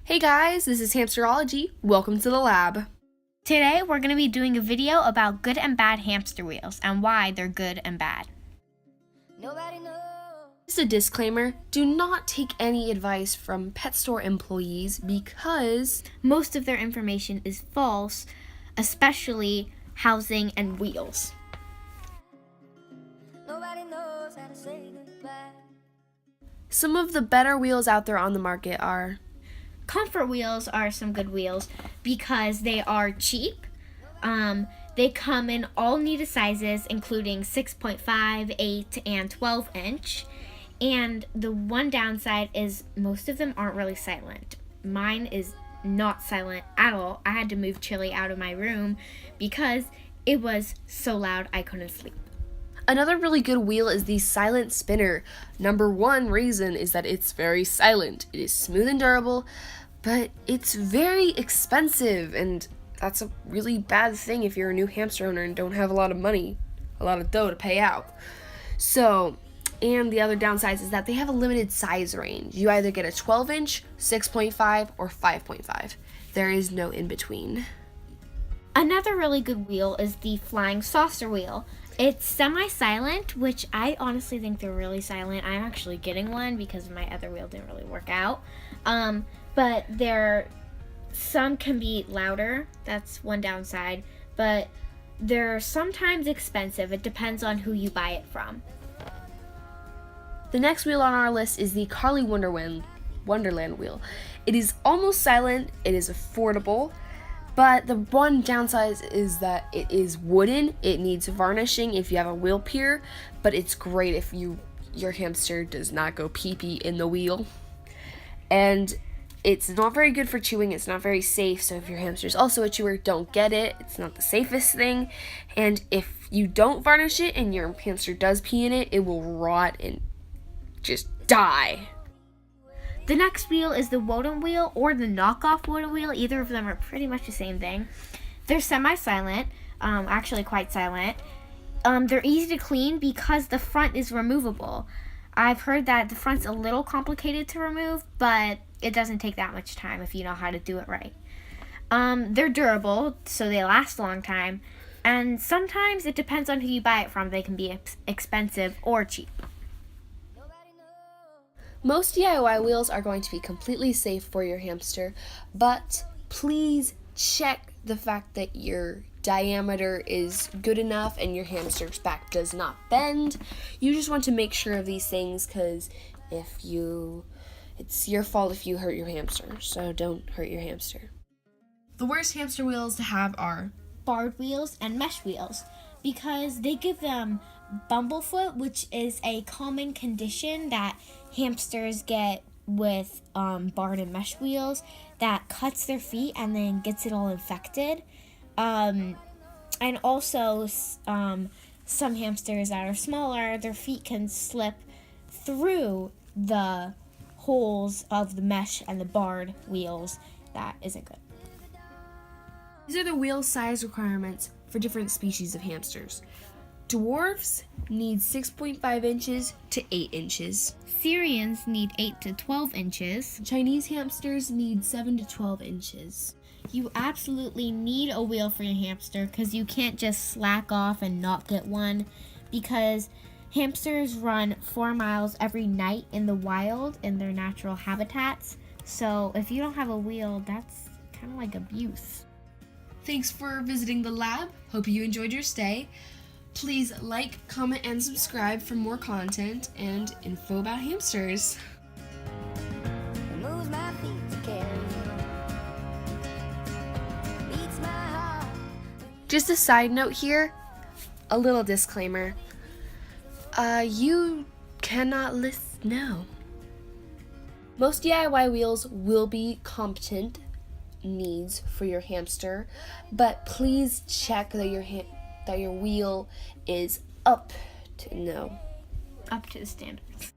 Hey guys, this is Hamsterology. Welcome to the lab. Today we're going to be doing a video about good and bad hamster wheels and why they're good and bad. Just a disclaimer, do not take any advice from pet store employees because most of their information is false, especially housing and wheels. Some of the better wheels out there on the market are Comfort wheels are some good wheels because they are cheap. They come in all needed sizes, including 6.5, 8, and 12 inch. And the one downside is most of them aren't really silent. Mine is not silent at all. I had to move Chili out of my room because it was so loud I couldn't sleep. Another really good wheel is the Silent Spinner. Number one reason is that it's very silent. It is smooth and durable, but it's very expensive, and that's a really bad thing if you're a new hamster owner and don't have a lot of money, a lot of dough to pay out. And the other downside is that they have a limited size range. You either get a 12-inch, 6.5, or 5.5. There is no in between. Another really good wheel is the Flying Saucer wheel. It's semi-silent, which I honestly think they're really silent. I'm actually getting one because my other wheel didn't really work out. But some can be louder. That's one downside. But they're sometimes expensive. It depends on who you buy it from. The next wheel on our list is the Carly Wonderland wheel. It is almost silent. It is affordable. But the one downside is that it is wooden. It needs varnishing if you have a wheel pier, but it's great if your hamster does not go pee-pee in the wheel. And it's not very good for chewing. It's not very safe. So if your hamster is also a chewer, don't get it. It's not the safest thing. And if you don't varnish it and your hamster does pee in it, it will rot and just die. The next wheel is the Woden wheel or the knockoff Woden wheel. Either of them are pretty much the same thing. They're semi-silent, actually quite silent. They're easy to clean because the front is removable. I've heard that the front's a little complicated to remove, but it doesn't take that much time if you know how to do it right. They're durable, so they last a long time. And sometimes it depends on who you buy it from. They can be expensive or cheap. Most DIY wheels are going to be completely safe for your hamster, but please check the fact that your diameter is good enough and your hamster's back does not bend. You just want to make sure of these things because it's your fault if you hurt your hamster, so don't hurt your hamster. The worst hamster wheels to have are barred wheels and mesh wheels because they give them bumblefoot, which is a common condition that hamsters get with barred and mesh wheels that cuts their feet and then gets it all infected. And also some hamsters that are smaller, their feet can slip through the holes of the mesh and the barred wheels. That isn't good. These are the wheel size requirements for different species of hamsters. Dwarfs need 6.5 inches to 8 inches. Syrians need 8 to 12 inches. Chinese hamsters need 7 to 12 inches. You absolutely need a wheel for your hamster because you can't just slack off and not get one because hamsters run 4 miles every night in the wild in their natural habitats. So if you don't have a wheel, that's kind of like abuse. Thanks for visiting the lab. Hope you enjoyed your stay. Please like, comment, and subscribe for more content and info about hamsters. Just a side note here, a little disclaimer. You cannot list no. Most DIY wheels will be competent needs for your hamster, but please check that your wheel is up to the standards.